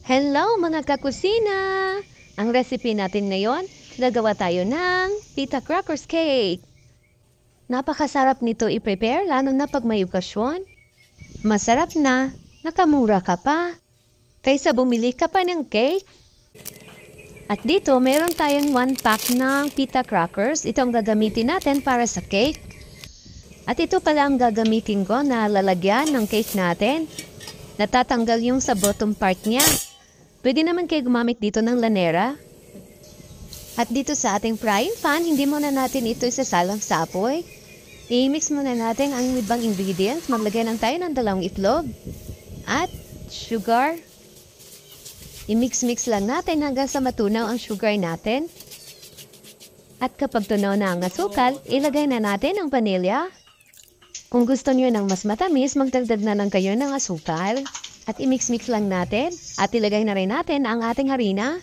Hello mga kakusina! Ang recipe natin ngayon, gagawa tayo ng pita crackers cake. Napakasarap nito i-prepare lalo na pag may okasyon. Masarap na, nakamura ka pa. Kaysa bumili ka pa ng cake. At dito, meron tayong 1 pack ng pita crackers. Ito ang gagamitin natin para sa cake. At ito pala ang gagamitin ko na lalagyan ng cake natin. Natatanggal yung sa bottom part niya. Pwede naman kayo gumamit dito ng lanera. At dito sa ating frying pan, hindi muna natin ito isasalang sa apoy. I-mix muna natin ang ibang ingredients. Maglagay lang tayo ng 2 itlog. At sugar. I-mix-mix lang natin hanggang sa matunaw ang sugar natin. At kapag tunaw na ang asukal, ilagay na natin ang vanilya. Kung gusto niyo ng mas matamis, magdagdag na lang kayo ng asukal. At i-mix-mix lang natin. At ilagay na rin natin ang ating harina.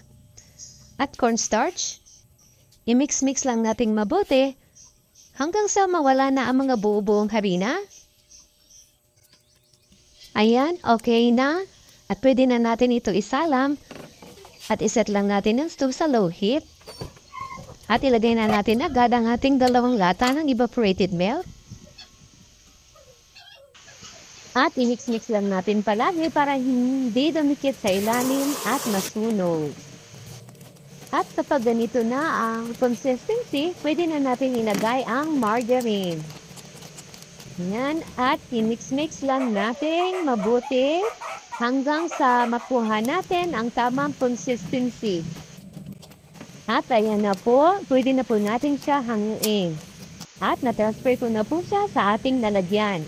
At cornstarch. I-mix-mix lang natin mabuti hanggang sa mawala na ang mga buo-buong harina. Ayan, okay na. At pwede na natin ito isalam. At iset lang natin ang stove sa low heat. At ilagay na natin agad ang ating 2 lata ng evaporated milk. At i-mix-mix lang natin palagi para hindi dumikit sa ilalim at masunog. At kapag ganito na ang consistency, pwede na natin ilagay ang margarine. Yan, at i-mix-mix lang natin mabuti hanggang sa makuha natin ang tamang consistency. At ayan na po, pwede na po natin siya hanguin. At na-transfer ko na po siya sa ating lalagyan.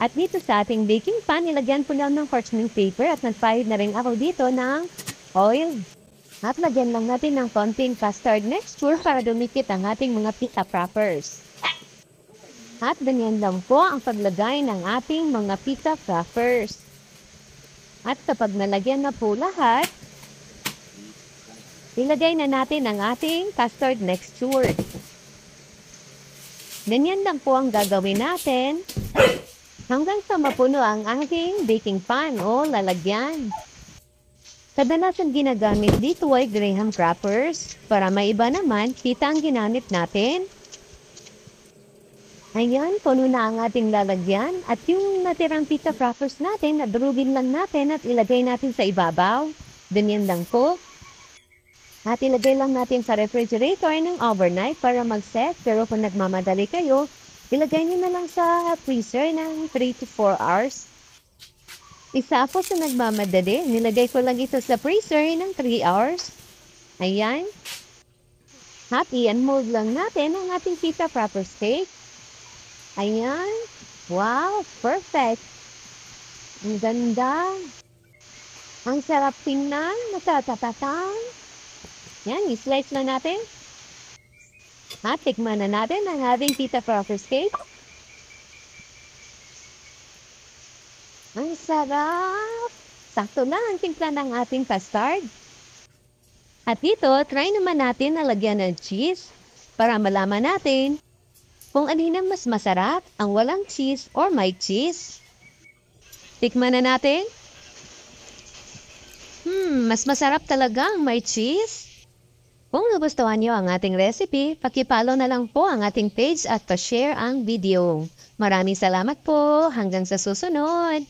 At dito sa ating baking pan, ilagyan po lang ng parchment paper at nagpahid na rin ako dito ng oil. At lagyan lang natin ng konting custard mixture para dumikit ang ating mga pita crackers. At ganyan lang po ang paglagay ng ating mga pita crackers. At kapag nalagyan na po lahat, ilagay na natin ang ating custard mixture. Ganyan lang po ang gagawin natin hanggang sa mapuno ang ating baking pan o lalagyan. Kadalasan ginagamit dito ay graham crackers. Para may iba naman, pita ang ginamit natin. Ayan, puno na ang ating lalagyan. At yung natirang pita crackers natin, nadurugin lang natin at ilagay natin sa ibabaw. Ganyan lang po. At ilagay lang natin sa refrigerator ng overnight para mag-set. Pero kung nagmamadali kayo, ilagay niyo na lang sa freezer ng 3 to 4 hours. Isa ako sa nagmamadali. Nilagay ko lang ito sa freezer ng 3 hours. Ayan. At i-unmold lang natin ang ating pita crackers cake. Ayan. Wow, perfect. Ang ganda. Ang sarap tingnan. Natatatang. Yan, i-slice na natin. At tikman na natin ang ating pita crackers cake. Ang sarap! Sakto lang ang timpla ng ating custard. At dito, try naman natin na lagyan ng cheese para malaman natin kung alin ang mas masarap, ang walang cheese or may cheese. Tikman na natin. Mas masarap talaga ang may cheese. Kung nagustuhan niyo ang ating recipe, paki-follow na lang po ang ating page at pa-share ang video. Maraming salamat po. Hanggang sa susunod.